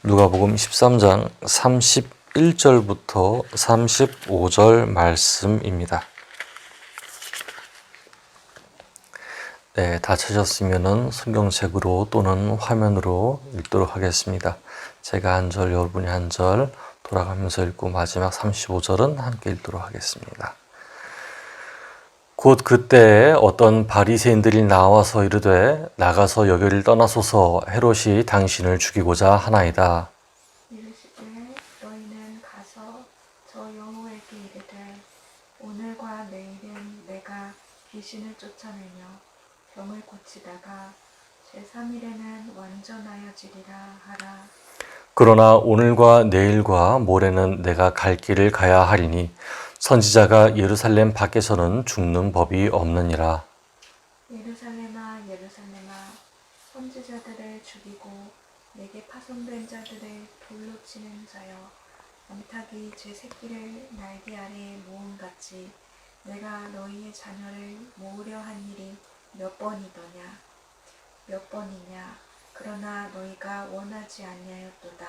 누가복음 13장 31절부터 35절 말씀입니다. 네, 다 찾았으면 성경책으로 또는 화면으로 읽도록 하겠습니다. 제가 한 절, 여러분이 한 절 돌아가면서 읽고 마지막 35절은 함께 읽도록 하겠습니다. 곧 그때 어떤 바리새인들이 나와서 이르되 나가서 여기를 떠나소서 헤롯이 당신을 죽이고자 하나이다. 이르시되 너희는 가서 저 여호에게 이르되 오늘과 내일은 내가 귀신을 쫓아내며 병을 고치다가 제3일에는 완전하여지리라 하라. 그러나 오늘과 내일과 모레는 내가 갈 길을 가야 하리니 선지자가 예루살렘 밖에서는 죽는 법이 없느니라. 예루살렘아 예루살렘아 선지자들을 죽이고 내게 파송된 자들을 돌로 치는 자여 암탉이 제 새끼를 날개 아래에 모음같이 내가 너희의 자녀를 모으려 한 일이 몇 번이더냐 몇 번이냐 그러나 너희가 원하지 아니하였도다.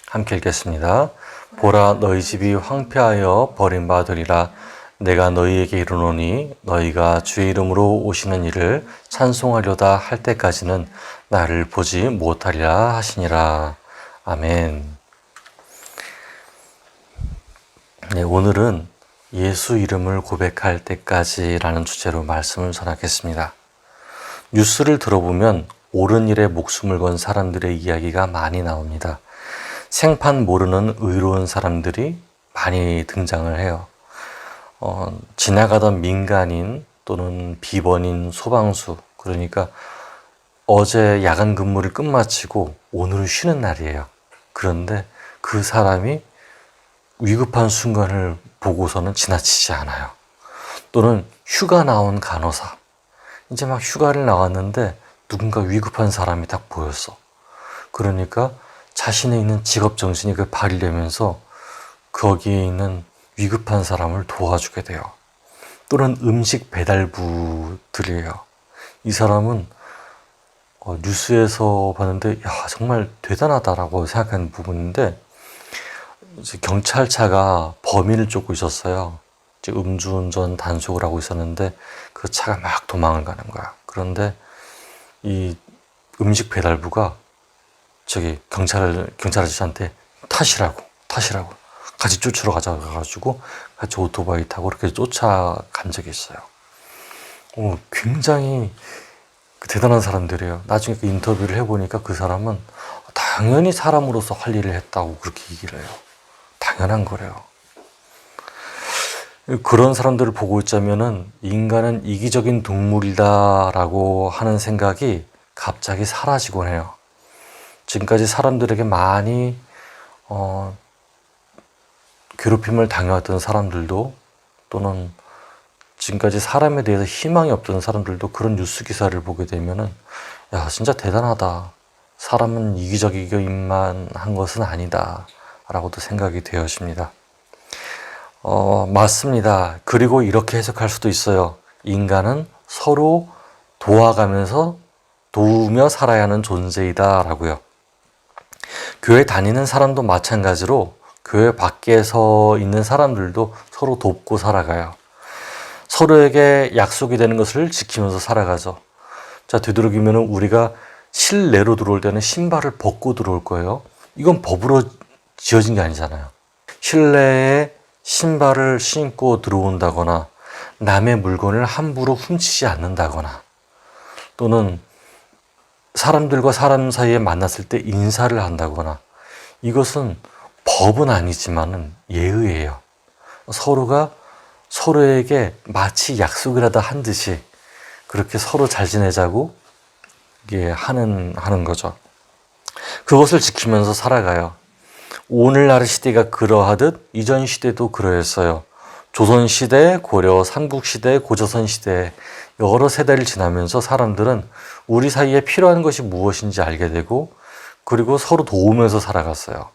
함께 읽겠습니다. 보라 너희 집이 황폐하여 버림받으리라. 내가 너희에게 이르노니 너희가 주의 이름으로 오시는 이를 찬송하려다 할 때까지는 나를 보지 못하리라 하시니라. 아멘. 네, 오늘은 예수 이름을 고백할 때까지라는 주제로 말씀을 전하겠습니다. 뉴스를 들어보면 옳은 일에 목숨을 건 사람들의 이야기가 많이 나옵니다. 생판 모르는 의로운 사람들이 많이 등장을 해요. 지나가던 민간인 또는 비번인 소방수, 그러니까 어제 야간 근무를 끝마치고 오늘은 쉬는 날이에요. 그런데 그 사람이 위급한 순간을 보고서는 지나치지 않아요. 또는 휴가 나온 간호사, 이제 막 휴가를 나왔는데 누군가 위급한 사람이 딱 보였어. 그러니까 자신의 있는 직업정신이 그 발휘되면서 거기에 있는 위급한 사람을 도와주게 돼요. 또는 음식 배달부들이에요. 이 사람은 뉴스에서 봤는데 야, 정말 대단하다라고 생각하는 부분인데 이제 경찰차가 범인을 쫓고 있었어요. 이제 음주운전 단속을 하고 있었는데 그 차가 막 도망을 가는 거야. 그런데 이 음식 배달부가 저기 경찰 아저씨한테 타시라고 같이 쫓으러 가자가지고 같이 오토바이 타고 이렇게 쫓아간 적이 있어요. 굉장히 대단한 사람들이에요. 나중에 그 인터뷰를 해보니까 그 사람은 당연히 사람으로서 할 일을 했다고 그렇게 얘기를 해요. 당연한 거래요. 그런 사람들을 보고 있자면은 인간은 이기적인 동물이다라고 하는 생각이 갑자기 사라지곤 해요. 지금까지 사람들에게 많이 괴롭힘을 당해왔던 사람들도 또는 지금까지 사람에 대해서 희망이 없던 사람들도 그런 뉴스 기사를 보게 되면은 야 진짜 대단하다. 사람은 이기적이기만 한 것은 아니다 라고도 생각이 되어집니다. 맞습니다. 그리고 이렇게 해석할 수도 있어요. 인간은 서로 도와가면서 도우며 살아야 하는 존재이다 라고요. 교회 다니는 사람도 마찬가지로 교회 밖에서 있는 사람들도 서로 돕고 살아가요. 서로에게 약속이 되는 것을 지키면서 살아가죠. 자, 되도록이면 우리가 실내로 들어올 때는 신발을 벗고 들어올 거예요. 이건 법으로 지어진 게 아니잖아요. 실내에 신발을 신고 들어온다거나 남의 물건을 함부로 훔치지 않는다거나 또는 사람들과 사람 사이에 만났을 때 인사를 한다거나 이것은 법은 아니지만은 예의예요. 서로가 서로에게 마치 약속이라도 한 듯이 그렇게 서로 잘 지내자고 이게 하는 거죠. 그것을 지키면서 살아가요. 오늘날의 시대가 그러하듯 이전 시대도 그러했어요. 조선시대, 고려, 삼국시대, 고조선시대 여러 세대를 지나면서 사람들은 우리 사이에 필요한 것이 무엇인지 알게 되고 그리고 서로 도우면서 살아갔어요.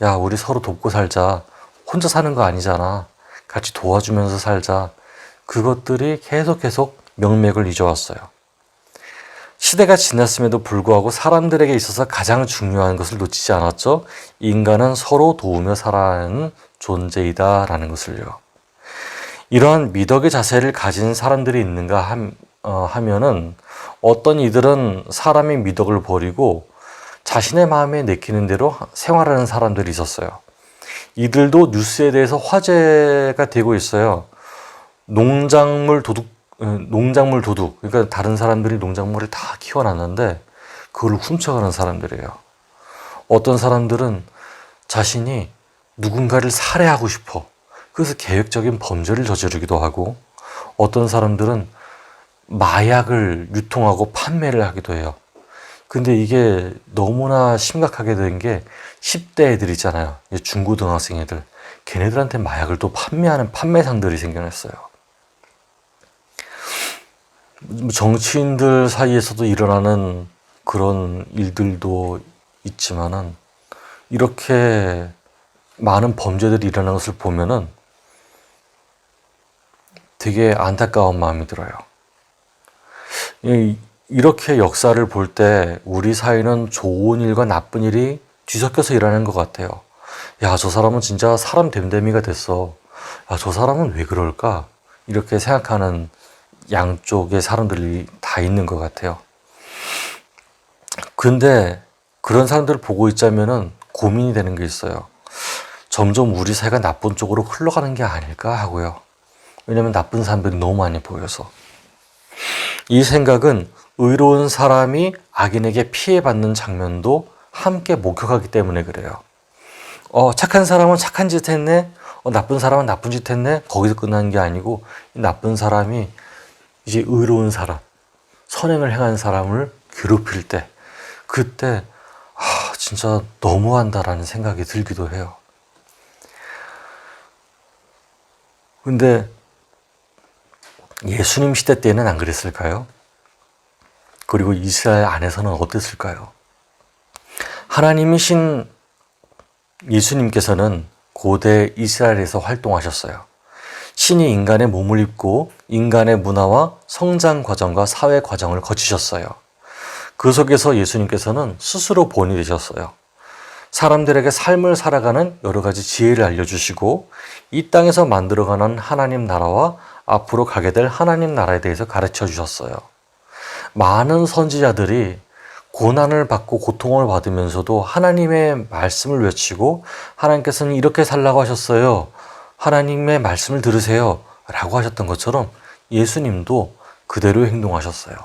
야, 우리 서로 돕고 살자. 혼자 사는 거 아니잖아. 같이 도와주면서 살자. 그것들이 계속 명맥을 이어왔어요. 시대가 지났음에도 불구하고 사람들에게 있어서 가장 중요한 것을 놓치지 않았죠. 인간은 서로 도우며 살아야 하는 존재이다 라는 것을요. 이러한 미덕의 자세를 가진 사람들이 있는가 하면은 어떤 이들은 사람의 미덕을 버리고 자신의 마음에 내키는 대로 생활하는 사람들이 있었어요. 이들도 뉴스에 대해서 화제가 되고 있어요. 농작물 도둑, 그러니까 다른 사람들이 농작물을 다 키워놨는데 그걸 훔쳐가는 사람들이에요. 어떤 사람들은 자신이 누군가를 살해하고 싶어. 그래서 계획적인 범죄를 저지르기도 하고, 어떤 사람들은 마약을 유통하고 판매를 하기도 해요. 근데 이게 너무나 심각하게 된 게 10대 애들 있잖아요. 중고등학생 애들. 걔네들한테 마약을 또 판매하는 판매상들이 생겨났어요. 정치인들 사이에서도 일어나는 그런 일들도 있지만은 이렇게 많은 범죄들이 일어나는 것을 보면은 되게 안타까운 마음이 들어요. 이렇게 역사를 볼 때 우리 사회는 좋은 일과 나쁜 일이 뒤섞여서 일어나는 것 같아요. 야, 저 사람은 진짜 사람 됨됨이가 됐어. 야, 저 사람은 왜 그럴까? 이렇게 생각하는 양쪽의 사람들이 다 있는 것 같아요. 근데 그런 사람들을 보고 있자면은 고민이 되는 게 있어요. 점점 우리 사회가 나쁜 쪽으로 흘러가는 게 아닐까 하고요. 왜냐면 나쁜 사람들이 너무 많이 보여서. 이 생각은 의로운 사람이 악인에게 피해받는 장면도 함께 목격하기 때문에 그래요. 착한 사람은 착한 짓 했네. 나쁜 사람은 나쁜 짓 했네. 거기서 끝나는 게 아니고 이 나쁜 사람이 이제 의로운 사람, 선행을 행한 사람을 괴롭힐 때 그때 진짜 너무한다라는 생각이 들기도 해요. 근데 예수님 시대 때는 안 그랬을까요? 그리고 이스라엘 안에서는 어땠을까요? 하나님이신 예수님께서는 고대 이스라엘에서 활동하셨어요. 신이 인간의 몸을 입고 인간의 문화와 성장 과정과 사회 과정을 거치셨어요. 그 속에서 예수님께서는 스스로 본이 되셨어요. 사람들에게 삶을 살아가는 여러 가지 지혜를 알려주시고 이 땅에서 만들어가는 하나님 나라와 앞으로 가게 될 하나님 나라에 대해서 가르쳐 주셨어요. 많은 선지자들이 고난을 받고 고통을 받으면서도 하나님의 말씀을 외치고 하나님께서는 이렇게 살라고 하셨어요. 하나님의 말씀을 들으세요. 라고 하셨던 것처럼 예수님도 그대로 행동하셨어요.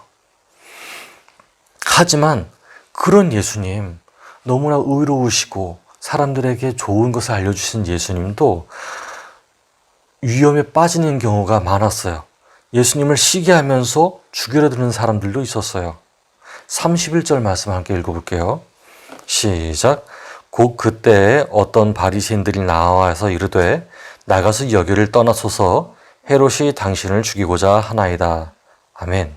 하지만 그런 예수님, 너무나 의로우시고 사람들에게 좋은 것을 알려주신 예수님도 위험에 빠지는 경우가 많았어요. 예수님을 시기하면서 죽이려 드는 사람들도 있었어요. 31절 말씀 함께 읽어볼게요. 시작. 곧 그때에 어떤 바리새인들이 나와서 이르되 나가서 여기를 떠나소서 헤롯이 당신을 죽이고자 하나이다. 아멘.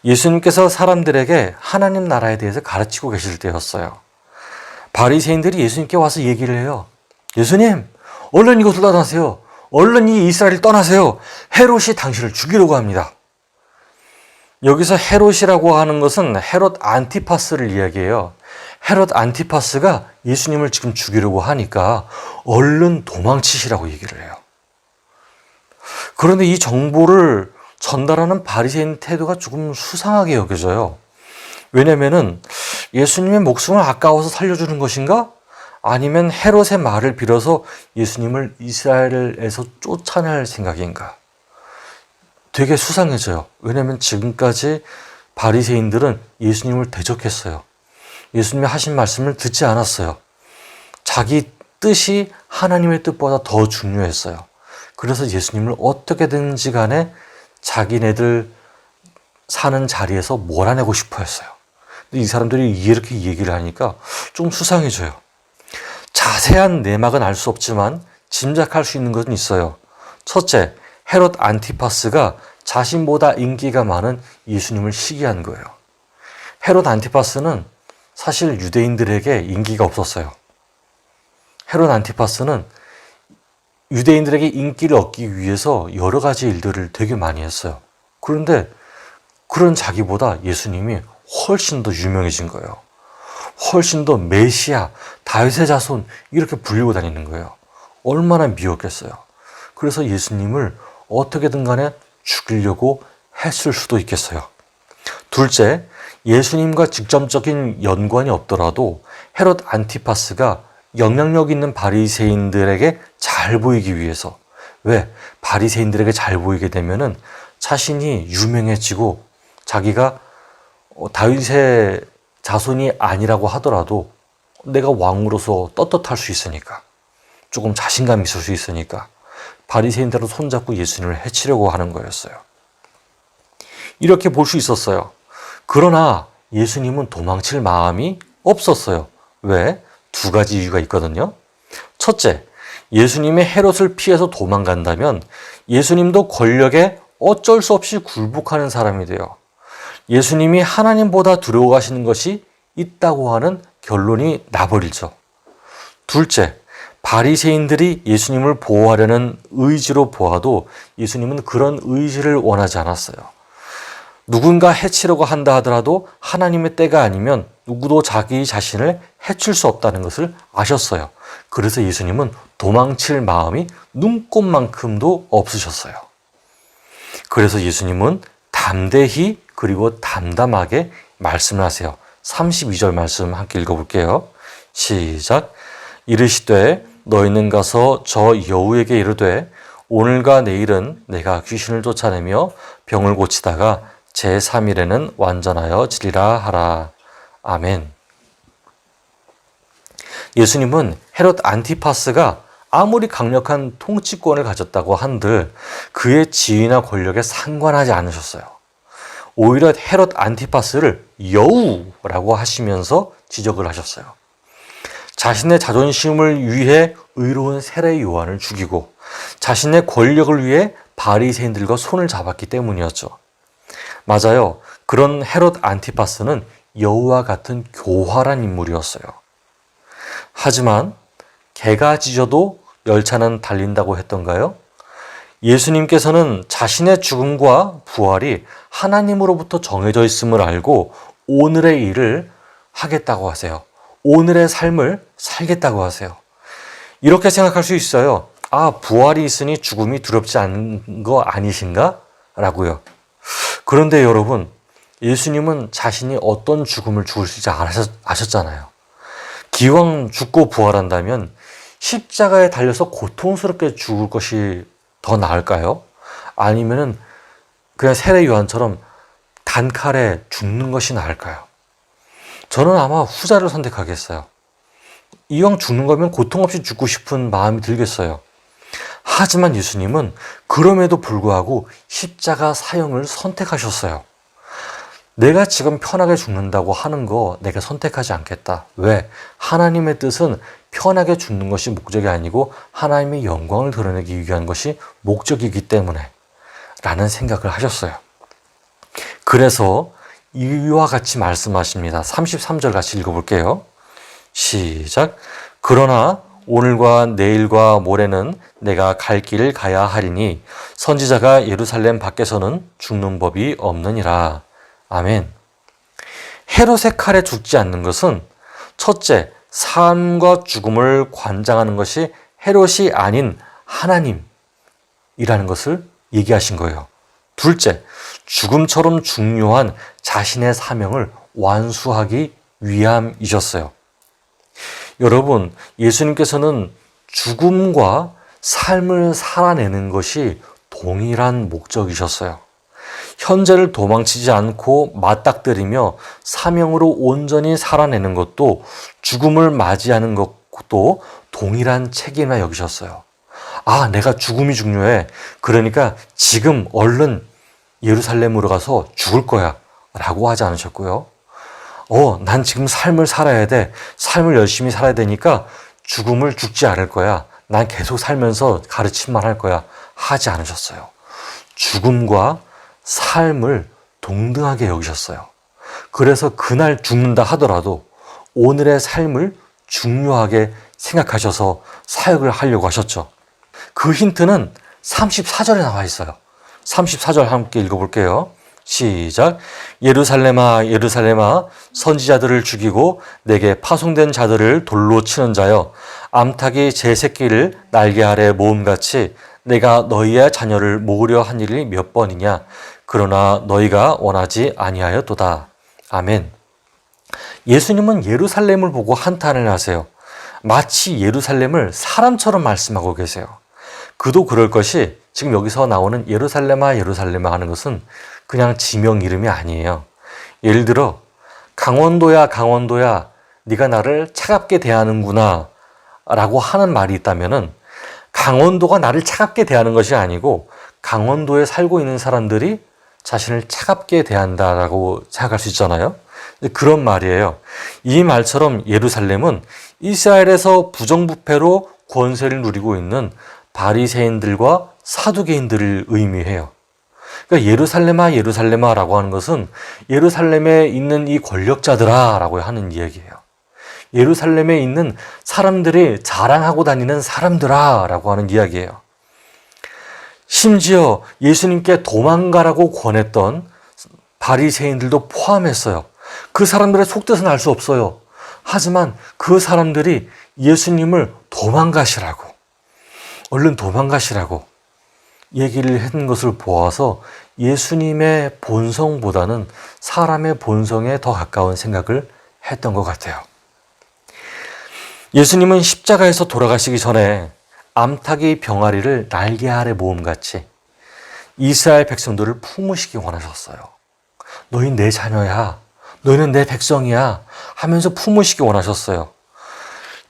예수님께서 사람들에게 하나님 나라에 대해서 가르치고 계실 때였어요. 바리새인들이 예수님께 와서 얘기를 해요. 예수님, 얼른 이곳을 떠나세요. 얼른 이 이스라엘을 떠나세요. 헤롯이 당신을 죽이려고 합니다. 여기서 헤롯이라고 하는 것은 헤롯 안티파스를 이야기해요. 헤롯 안티파스가 예수님을 지금 죽이려고 하니까 얼른 도망치시라고 얘기를 해요. 그런데 이 정보를 전달하는 바리새인 태도가 조금 수상하게 여겨져요. 왜냐면은 예수님의 목숨을 아까워서 살려주는 것인가? 아니면 헤롯의 말을 빌어서 예수님을 이스라엘에서 쫓아낼 생각인가? 되게 수상해져요. 왜냐면 지금까지 바리새인들은 예수님을 대적했어요. 예수님이 하신 말씀을 듣지 않았어요. 자기 뜻이 하나님의 뜻보다 더 중요했어요. 그래서 예수님을 어떻게든지 간에 자기네들 사는 자리에서 몰아내고 싶어 했어요. 근데 이 사람들이 이렇게 얘기를 하니까 좀 수상해져요. 자세한 내막은 알 수 없지만 짐작할 수 있는 것은 있어요. 첫째, 헤롯 안티파스가 자신보다 인기가 많은 예수님을 시기한 거예요. 헤롯 안티파스는 사실 유대인들에게 인기가 없었어요. 헤롯 안티파스는 유대인들에게 인기를 얻기 위해서 여러 가지 일들을 되게 많이 했어요. 그런데 그런 자기보다 예수님이 훨씬 더 유명해진 거예요. 훨씬 더 메시아, 다윗의 자손 이렇게 불리고 다니는 거예요. 얼마나 미웠겠어요. 그래서 예수님을 어떻게든 간에 죽이려고 했을 수도 있겠어요. 둘째, 예수님과 직접적인 연관이 없더라도 헤롯 안티파스가 영향력 있는 바리새인들에게 잘 보이기 위해서, 왜? 바리새인들에게 잘 보이게 되면은 자신이 유명해지고 자기가 다윗의 자손이 아니라고 하더라도 내가 왕으로서 떳떳할 수 있으니까, 조금 자신감 있을 수 있으니까 바리새인대로 손잡고 예수님을 해치려고 하는 거였어요. 이렇게 볼 수 있었어요. 그러나 예수님은 도망칠 마음이 없었어요. 왜? 두 가지 이유가 있거든요. 첫째, 예수님의 헤롯을 피해서 도망간다면 예수님도 권력에 어쩔 수 없이 굴복하는 사람이 돼요. 예수님이 하나님보다 두려워하시는 것이 있다고 하는 결론이 나버리죠. 둘째, 바리새인들이 예수님을 보호하려는 의지로 보아도 예수님은 그런 의지를 원하지 않았어요. 누군가 해치려고 한다 하더라도 하나님의 때가 아니면 누구도 자기 자신을 해칠 수 없다는 것을 아셨어요. 그래서 예수님은 도망칠 마음이 눈꼽만큼도 없으셨어요. 그래서 예수님은 담대히 그리고 담담하게 말씀을 하세요. 32절 말씀 함께 읽어볼게요. 시작. 이르시되 너희는 가서 저 여우에게 이르되 오늘과 내일은 내가 귀신을 쫓아내며 병을 고치다가 제3일에는 완전하여 지리라 하라. 아멘. 예수님은 헤롯 안티파스가 아무리 강력한 통치권을 가졌다고 한들 그의 지위나 권력에 상관하지 않으셨어요. 오히려 헤롯 안티파스를 여우라고 하시면서 지적을 하셨어요. 자신의 자존심을 위해 의로운 세례 요한을 죽이고 자신의 권력을 위해 바리새인들과 손을 잡았기 때문이었죠. 맞아요. 그런 헤롯 안티파스는 여우와 같은 교활한 인물이었어요. 하지만 개가 짖어도 열차는 달린다고 했던가요? 예수님께서는 자신의 죽음과 부활이 하나님으로부터 정해져 있음을 알고 오늘의 일을 하겠다고 하세요. 오늘의 삶을 살겠다고 하세요. 이렇게 생각할 수 있어요. 아, 부활이 있으니 죽음이 두렵지 않은 거 아니신가? 라고요. 그런데 여러분, 예수님은 자신이 어떤 죽음을 죽을지 아셨잖아요. 기왕 죽고 부활한다면 십자가에 달려서 고통스럽게 죽을 것이 더 나을까요? 아니면은 그냥 세례 요한처럼 단칼에 죽는 것이 나을까요? 저는 아마 후자를 선택하겠어요. 이왕 죽는 거면 고통 없이 죽고 싶은 마음이 들겠어요. 하지만 예수님은 그럼에도 불구하고 십자가 사형을 선택하셨어요. 내가 지금 편하게 죽는다고 하는 거 내가 선택하지 않겠다. 왜? 하나님의 뜻은 편하게 죽는 것이 목적이 아니고 하나님의 영광을 드러내기 위한 것이 목적이기 때문에 라는 생각을 하셨어요. 그래서 이와 같이 말씀하십니다. 33절 같이 읽어볼게요. 시작. 그러나 오늘과 내일과 모레는 내가 갈 길을 가야 하리니 선지자가 예루살렘 밖에서는 죽는 법이 없느니라. 아멘. 헤롯의 칼에 죽지 않는 것은 첫째, 삶과 죽음을 관장하는 것이 헤롯이 아닌 하나님이라는 것을 얘기하신 거예요. 둘째, 죽음처럼 중요한 자신의 사명을 완수하기 위함이셨어요. 여러분, 예수님께서는 죽음과 삶을 살아내는 것이 동일한 목적이셨어요. 현재를 도망치지 않고 맞닥뜨리며 사명으로 온전히 살아내는 것도 죽음을 맞이하는 것도 동일한 책임이라 여기셨어요. 아, 내가 죽음이 중요해. 그러니까 지금 얼른 예루살렘으로 가서 죽을 거야 라고 하지 않으셨고요. 난 지금 삶을 살아야 돼. 삶을 열심히 살아야 되니까 죽음을 죽지 않을 거야. 난 계속 살면서 가르침만 할 거야. 하지 않으셨어요. 죽음과 삶을 동등하게 여기셨어요. 그래서 그날 죽는다 하더라도 오늘의 삶을 중요하게 생각하셔서 사역을 하려고 하셨죠. 그 힌트는 34절에 나와 있어요. 34절 함께 읽어볼게요. 시작. 예루살렘아 예루살렘아 선지자들을 죽이고 내게 파송된 자들을 돌로 치는 자여 암탉이 제 새끼를 날개 아래 모음같이 내가 너희의 자녀를 모으려 한 일이 몇 번이냐. 그러나 너희가 원하지 아니하였도다. 아멘. 예수님은 예루살렘을 보고 한탄을 하세요. 마치 예루살렘을 사람처럼 말씀하고 계세요. 그도 그럴 것이 지금 여기서 나오는 예루살렘아 예루살렘아 하는 것은 그냥 지명 이름이 아니에요. 예를 들어 강원도야 강원도야 네가 나를 차갑게 대하는구나 라고 하는 말이 있다면은 강원도가 나를 차갑게 대하는 것이 아니고 강원도에 살고 있는 사람들이 자신을 차갑게 대한다라고 생각할 수 있잖아요. 그런 말이에요. 이 말처럼 예루살렘은 이스라엘에서 부정부패로 권세를 누리고 있는 바리새인들과 사두개인들을 의미해요. 그러니까 예루살렘아 예루살렘아라고 하는 것은 예루살렘에 있는 이 권력자들아라고 하는 이야기예요. 예루살렘에 있는 사람들이 자랑하고 다니는 사람들아라고 하는 이야기예요. 심지어 예수님께 도망가라고 권했던 바리새인들도 포함했어요. 그 사람들의 속뜻은 알 수 없어요. 하지만 그 사람들이 예수님을 도망가시라고, 얼른 도망가시라고 얘기를 했는 것을 보아서 예수님의 본성보다는 사람의 본성에 더 가까운 생각을 했던 것 같아요. 예수님은 십자가에서 돌아가시기 전에 암탉이 병아리를 날개 아래 모음같이 이스라엘 백성들을 품으시기 원하셨어요. 너희 내 자녀야, 너희는 내 백성이야 하면서 품으시기 원하셨어요.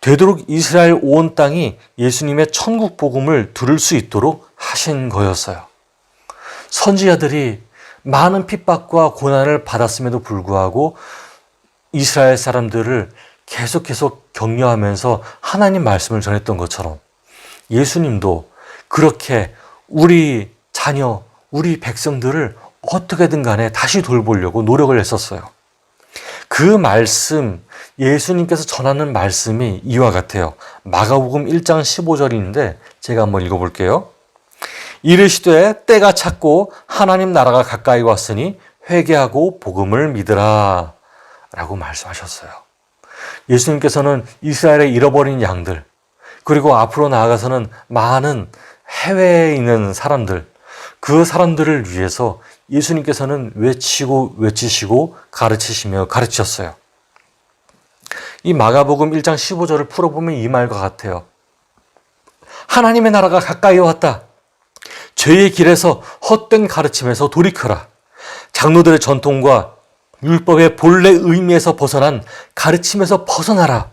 되도록 이스라엘 온 땅이 예수님의 천국 복음을 들을 수 있도록 하신 거였어요. 선지자들이 많은 핍박과 고난을 받았음에도 불구하고 이스라엘 사람들을 계속 격려하면서 하나님 말씀을 전했던 것처럼 예수님도 그렇게 우리 자녀, 우리 백성들을 어떻게든 간에 다시 돌보려고 노력을 했었어요. 그 말씀, 예수님께서 전하는 말씀이 이와 같아요. 마가복음 1장 15절인데 제가 한번 읽어볼게요. 이르시되 때가 찼고 하나님 나라가 가까이 왔으니 회개하고 복음을 믿으라 라고 말씀하셨어요. 예수님께서는 이스라엘의 잃어버린 양들, 그리고 앞으로 나아가서는 많은 해외에 있는 사람들, 그 사람들을 위해서 예수님께서는 외치시고 가르치셨어요. 이 마가복음 1장 15절을 풀어보면 이 말과 같아요. 하나님의 나라가 가까이 왔다. 죄의 길에서 헛된 가르침에서 돌이켜라. 장로들의 전통과 율법의 본래 의미에서 벗어난 가르침에서 벗어나라.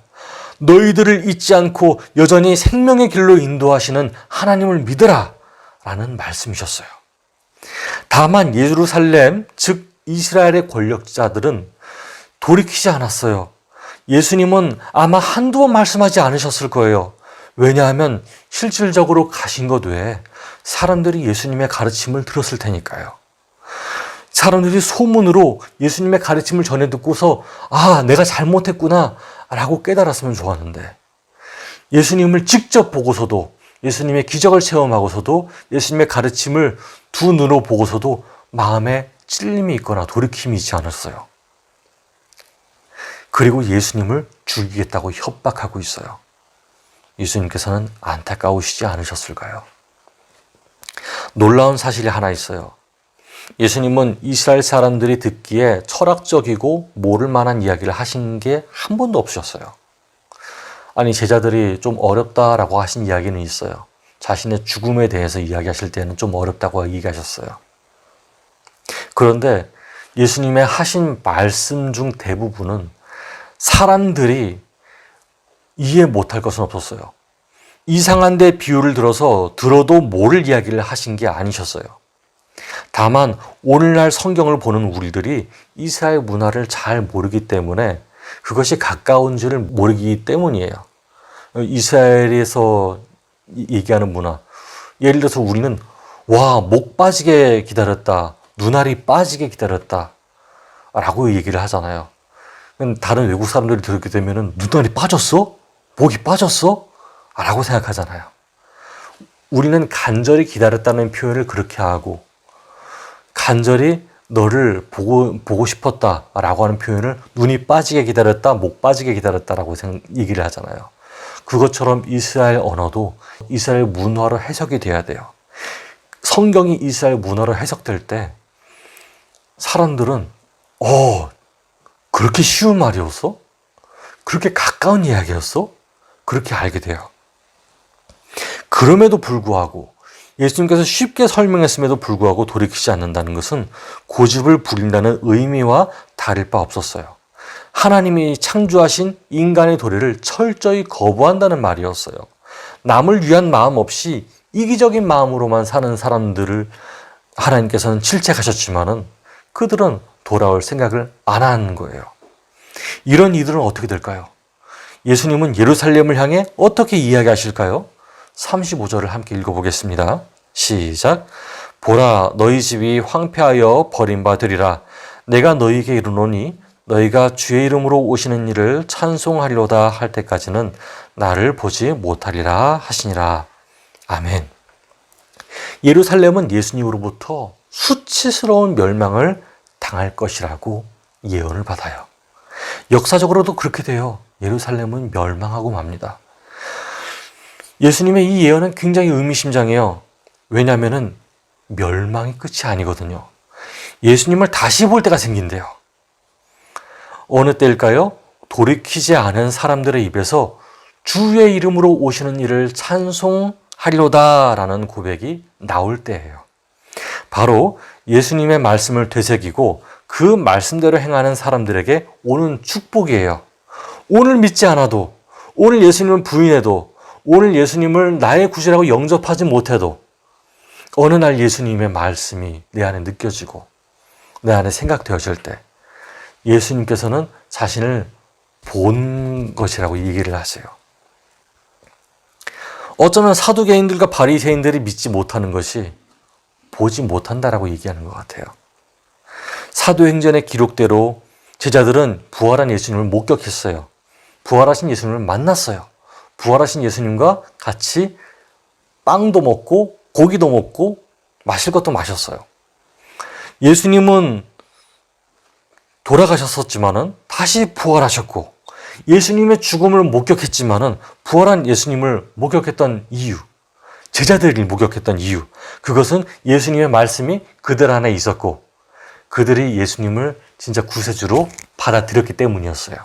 너희들을 잊지 않고 여전히 생명의 길로 인도하시는 하나님을 믿으라 라는 말씀이셨어요. 다만 예루살렘, 즉 이스라엘의 권력자들은 돌이키지 않았어요. 예수님은 아마 한두 번 말씀하지 않으셨을 거예요. 왜냐하면 실질적으로 가신 것 외에 사람들이 예수님의 가르침을 들었을 테니까요. 사람들이 소문으로 예수님의 가르침을 전해 듣고서 내가 잘못했구나 라고 깨달았으면 좋았는데, 예수님을 직접 보고서도, 예수님의 기적을 체험하고서도, 예수님의 가르침을 두 눈으로 보고서도 마음에 찔림이 있거나 돌이킴이 있지 않았어요. 그리고 예수님을 죽이겠다고 협박하고 있어요. 예수님께서는 안타까우시지 않으셨을까요? 놀라운 사실이 하나 있어요. 예수님은 이스라엘 사람들이 듣기에 철학적이고 모를 만한 이야기를 하신 게 한 번도 없으셨어요. 아니, 제자들이 좀 어렵다라고 하신 이야기는 있어요. 자신의 죽음에 대해서 이야기하실 때는 좀 어렵다고 얘기하셨어요. 그런데 예수님의 하신 말씀 중 대부분은 사람들이 이해 못할 것은 없었어요. 이상한데 비유를 들어도 모를 이야기를 하신 게 아니셨어요. 다만 오늘날 성경을 보는 우리들이 이스라엘 문화를 잘 모르기 때문에 그것이 가까운 줄을 모르기 때문이에요. 이스라엘에서 얘기하는 문화, 예를 들어서 우리는 목 빠지게 기다렸다, 눈알이 빠지게 기다렸다 라고 얘기를 하잖아요. 다른 외국 사람들이 들었게 되면 눈알이 빠졌어? 목이 빠졌어? 라고 생각하잖아요. 우리는 간절히 기다렸다는 표현을 그렇게 하고, 간절히 너를 보고 싶었다라고 하는 표현을 눈이 빠지게 기다렸다, 목 빠지게 기다렸다라고 얘기를 하잖아요. 그것처럼 이스라엘 언어도 이스라엘 문화로 해석이 돼야 돼요. 성경이 이스라엘 문화로 해석될 때 사람들은 그렇게 쉬운 말이었어? 그렇게 가까운 이야기였어? 그렇게 알게 돼요. 그럼에도 불구하고 예수님께서 쉽게 설명했음에도 불구하고 돌이키지 않는다는 것은 고집을 부린다는 의미와 다를 바 없었어요. 하나님이 창조하신 인간의 도리를 철저히 거부한다는 말이었어요. 남을 위한 마음 없이 이기적인 마음으로만 사는 사람들을 하나님께서는 질책하셨지만은 그들은 돌아올 생각을 안 하는 거예요. 이런 이들은 어떻게 될까요? 예수님은 예루살렘을 향해 어떻게 이야기하실까요? 35절을 함께 읽어보겠습니다. 시작. 보라, 너희 집이 황폐하여 버림받으리라. 내가 너희에게 이르노니 너희가 주의 이름으로 오시는 이를 찬송하리로다 할 때까지는 나를 보지 못하리라 하시니라. 아멘. 예루살렘은 예수님으로부터 수치스러운 멸망을 당할 것이라고 예언을 받아요. 역사적으로도 그렇게 돼요. 예루살렘은 멸망하고 맙니다. 예수님의 이 예언은 굉장히 의미심장해요. 왜냐하면 멸망이 끝이 아니거든요. 예수님을 다시 볼 때가 생긴대요. 어느 때일까요? 돌이키지 않은 사람들의 입에서 주의 이름으로 오시는 이를 찬송하리로다라는 고백이 나올 때예요. 바로 예수님의 말씀을 되새기고 그 말씀대로 행하는 사람들에게 오는 축복이에요. 오늘 믿지 않아도, 오늘 예수님을 부인해도, 오늘 예수님을 나의 구주라고 영접하지 못해도 어느 날 예수님의 말씀이 내 안에 느껴지고 내 안에 생각되어질 때 예수님께서는 자신을 본 것이라고 얘기를 하세요. 어쩌면 사두개인들과 바리새인들이 믿지 못하는 것이 보지 못한다라고 얘기하는 것 같아요. 사도행전의 기록대로 제자들은 부활한 예수님을 목격했어요. 부활하신 예수님을 만났어요. 부활하신 예수님과 같이 빵도 먹고 고기도 먹고 마실 것도 마셨어요. 예수님은 돌아가셨었지만은 다시 부활하셨고 예수님의 죽음을 목격했지만은 부활한 예수님을 목격했던 이유, 제자들이 목격했던 이유, 그것은 예수님의 말씀이 그들 안에 있었고 그들이 예수님을 진짜 구세주로 받아들였기 때문이었어요.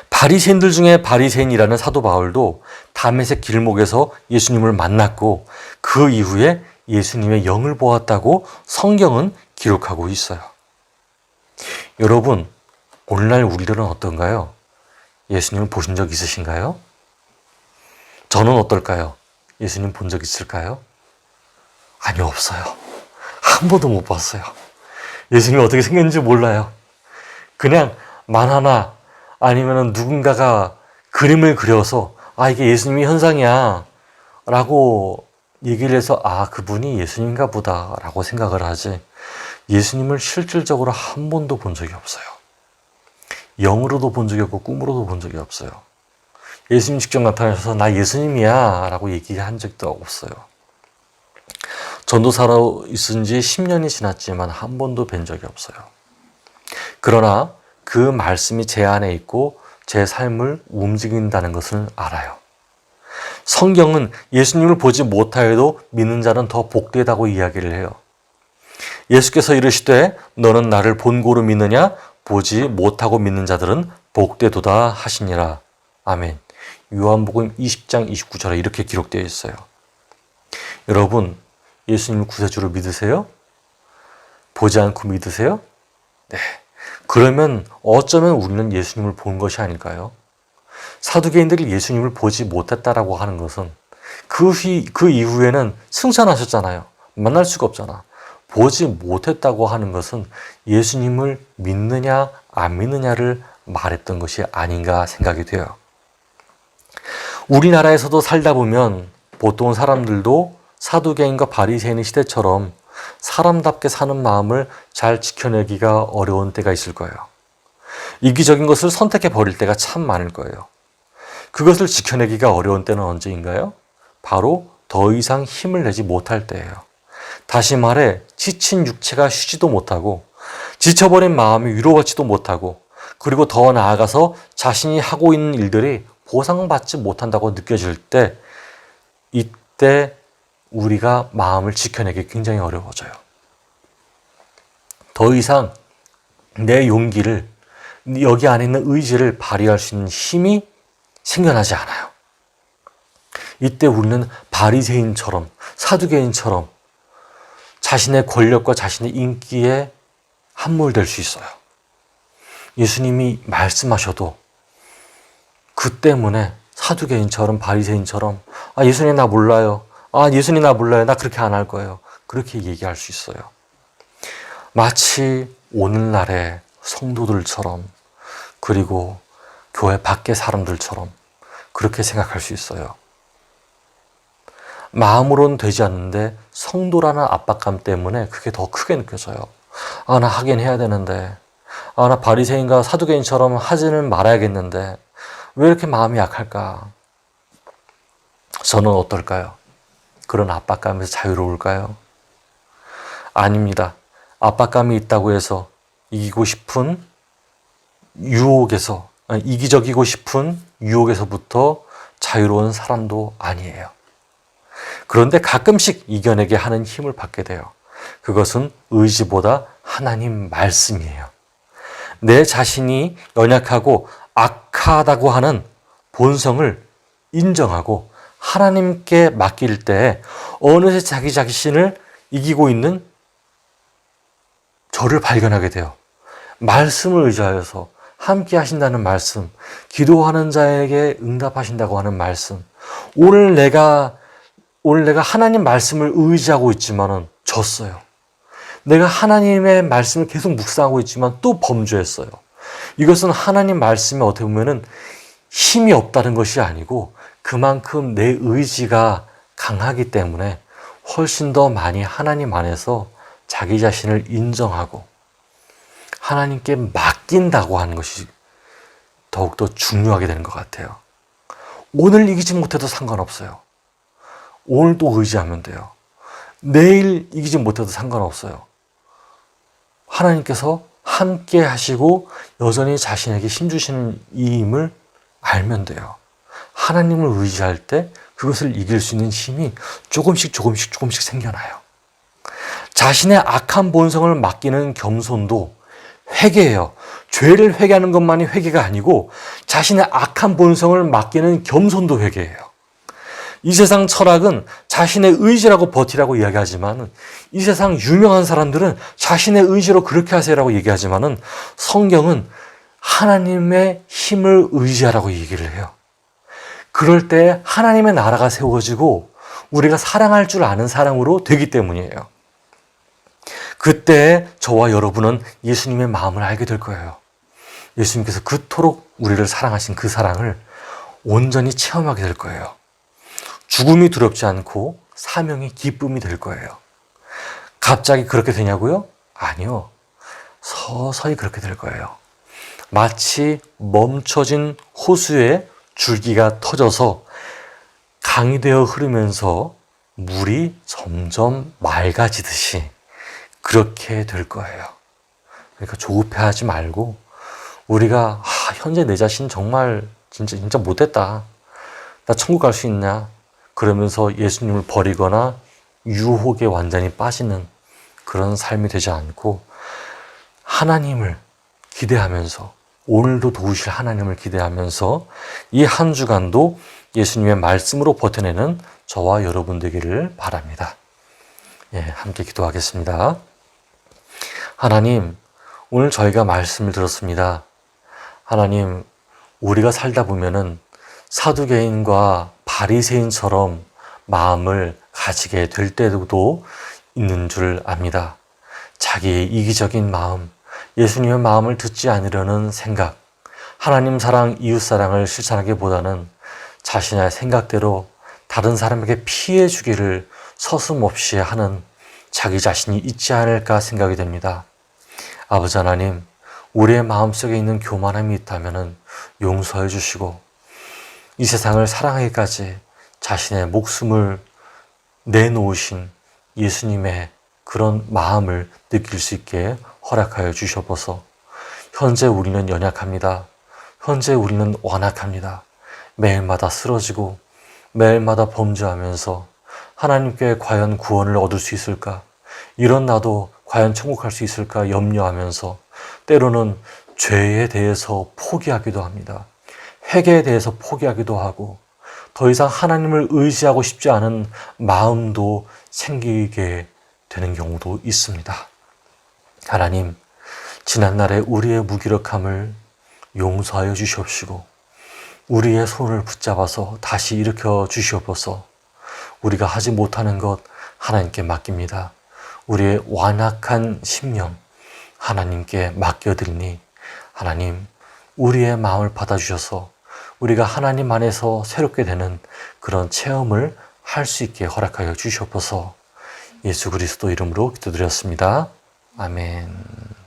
바리새인들 중에 바리새인이라는 사도 바울도 다메섹 길목에서 예수님을 만났고 그 이후에 예수님의 영을 보았다고 성경은 기록하고 있어요. 여러분, 오늘날 우리들은 어떤가요? 예수님을 보신 적 있으신가요? 저는 어떨까요? 예수님 본 적 있을까요? 아니, 없어요. 한 번도 못 봤어요. 예수님이 어떻게 생겼는지 몰라요. 그냥 만화나 아니면 누군가가 그림을 그려서 이게 예수님이 현상이야 라고 얘기를 해서 그분이 예수님인가 보다 라고 생각을 하지 예수님을 실질적으로 한 번도 본 적이 없어요. 영으로도 본 적이 없고 꿈으로도 본 적이 없어요. 예수님 직접 나타나셔서 나 예수님이야 라고 얘기한 적도 없어요. 전도사로 있은 지 10년이 지났지만 한 번도 뵌 적이 없어요. 그러나 그 말씀이 제 안에 있고 제 삶을 움직인다는 것을 알아요. 성경은 예수님을 보지 못하여도 믿는 자는 더 복되다고 이야기를 해요. 예수께서 이르시되 너는 나를 본고로 믿느냐? 보지 못하고 믿는 자들은 복되도다 하시니라. 아멘. 요한복음 20장 29절에 이렇게 기록되어 있어요. 여러분, 예수님을 구세주로 믿으세요? 보지 않고 믿으세요? 네. 그러면 어쩌면 우리는 예수님을 본 것이 아닐까요? 사두개인들이 예수님을 보지 못했다라고 하는 것은 그 이후에는 승천하셨잖아요. 만날 수가 없잖아. 보지 못했다고 하는 것은 예수님을 믿느냐 안 믿느냐를 말했던 것이 아닌가 생각이 돼요. 우리나라에서도 살다 보면 보통 사람들도 사두개인과 바리새인의 시대처럼 사람답게 사는 마음을 잘 지켜내기가 어려운 때가 있을 거예요. 이기적인 것을 선택해 버릴 때가 참 많을 거예요. 그것을 지켜내기가 어려운 때는 언제인가요? 바로 더 이상 힘을 내지 못할 때예요. 다시 말해 지친 육체가 쉬지도 못하고 지쳐버린 마음이 위로받지도 못하고 그리고 더 나아가서 자신이 하고 있는 일들이 보상받지 못한다고 느껴질 때 이때 우리가 마음을 지켜내기 굉장히 어려워져요. 더 이상 내 용기를 여기 안에 있는 의지를 발휘할 수 있는 힘이 생겨나지 않아요. 이때 우리는 바리새인처럼 사두개인처럼 자신의 권력과 자신의 인기에 함몰될 수 있어요. 예수님이 말씀하셔도 그 때문에 사두개인처럼 바리새인처럼 예수님 나 몰라요. 예수님 나 몰라요. 나 그렇게 안 할 거예요. 그렇게 얘기할 수 있어요. 마치 오늘날의 성도들처럼 그리고 교회 밖의 사람들처럼 그렇게 생각할 수 있어요. 마음으로는 되지 않는데 성도라는 압박감 때문에 그게 더 크게 느껴져요. 나 하긴 해야 되는데 나 바리새인과 사두개인처럼 하지는 말아야겠는데 왜 이렇게 마음이 약할까? 저는 어떨까요? 그런 압박감에서 자유로울까요? 아닙니다. 압박감이 있다고 해서 이기고 싶은 유혹에서 이기적이고 싶은 유혹에서부터 자유로운 사람도 아니에요. 그런데 가끔씩 이겨내게 하는 힘을 받게 돼요. 그것은 의지보다 하나님 말씀이에요. 내 자신이 연약하고 악하다고 하는 본성을 인정하고 하나님께 맡길 때 어느새 자기 자신을 이기고 있는 저를 발견하게 돼요. 말씀을 의지하여서 함께 하신다는 말씀, 기도하는 자에게 응답하신다고 하는 말씀. 오늘 내가 하나님 말씀을 의지하고 있지만은 졌어요. 내가 하나님의 말씀을 계속 묵상하고 있지만 또 범죄했어요. 이것은 하나님 말씀에 어떻게 보면은 힘이 없다는 것이 아니고 그만큼 내 의지가 강하기 때문에 훨씬 더 많이 하나님 안에서 자기 자신을 인정하고 하나님께 맡긴다고 하는 것이 더욱더 중요하게 되는 것 같아요. 오늘 이기지 못해도 상관없어요. 오늘도 의지하면 돼요. 내일 이기지 못해도 상관없어요. 하나님께서 함께 하시고 여전히 자신에게 힘주시는 이임을 알면 돼요. 하나님을 의지할 때 그것을 이길 수 있는 힘이 조금씩 생겨나요. 자신의 악한 본성을 맡기는 겸손도 회개예요. 죄를 회개하는 것만이 회개가 아니고 자신의 악한 본성을 맡기는 겸손도 회개예요. 이 세상 철학은 자신의 의지라고 버티라고 이야기하지만 이 세상 유명한 사람들은 자신의 의지로 그렇게 하세요라고 얘기하지만 성경은 하나님의 힘을 의지하라고 얘기를 해요. 그럴 때 하나님의 나라가 세워지고 우리가 사랑할 줄 아는 사람으로 되기 때문이에요. 그때 저와 여러분은 예수님의 마음을 알게 될 거예요. 예수님께서 그토록 우리를 사랑하신 그 사랑을 온전히 체험하게 될 거예요. 죽음이 두렵지 않고 사명이 기쁨이 될 거예요. 갑자기 그렇게 되냐고요? 아니요. 서서히 그렇게 될 거예요. 마치 멈춰진 호수에 줄기가 터져서 강이 되어 흐르면서 물이 점점 맑아지듯이 그렇게 될 거예요. 그러니까 조급해하지 말고 우리가 현재 내 자신 정말 진짜 못됐다. 나 천국 갈 수 있냐? 그러면서 예수님을 버리거나 유혹에 완전히 빠지는 그런 삶이 되지 않고 하나님을 기대하면서 오늘도 도우실 하나님을 기대하면서 이 한 주간도 예수님의 말씀으로 버텨내는 저와 여러분 되기를 바랍니다. 함께 기도하겠습니다. 하나님, 오늘 저희가 말씀을 들었습니다. 하나님, 우리가 살다 보면은 사두개인과 바리새인처럼 마음을 가지게 될 때도 있는 줄 압니다. 자기의 이기적인 마음, 예수님의 마음을 듣지 않으려는 생각, 하나님 사랑, 이웃 사랑을 실천하기보다는 자신의 생각대로 다른 사람에게 피해 주기를 서슴없이 하는 자기 자신이 있지 않을까 생각이 됩니다. 아버지 하나님, 우리의 마음속에 있는 교만함이 있다면 용서해 주시고 이 세상을 사랑하기까지 자신의 목숨을 내놓으신 예수님의 그런 마음을 느낄 수 있게 허락하여 주시옵소서. 현재 우리는 연약합니다. 현재 우리는 완악합니다. 매일마다 쓰러지고 매일마다 범죄하면서 하나님께 과연 구원을 얻을 수 있을까? 이런 나도 과연 천국할 수 있을까 염려하면서 때로는 죄에 대해서 포기하기도 합니다. 회개에 대해서 포기하기도 하고 더 이상 하나님을 의지하고 싶지 않은 마음도 생기게 되는 경우도 있습니다. 하나님, 지난날에 우리의 무기력함을 용서하여 주시옵시고 우리의 손을 붙잡아서 다시 일으켜 주시옵소서. 우리가 하지 못하는 것 하나님께 맡깁니다. 우리의 완악한 심령 하나님께 맡겨드리니 하나님, 우리의 마음을 받아주셔서 우리가 하나님 안에서 새롭게 되는 그런 체험을 할 수 있게 허락하여 주시옵소서. 예수 그리스도 이름으로 기도드렸습니다. 아멘.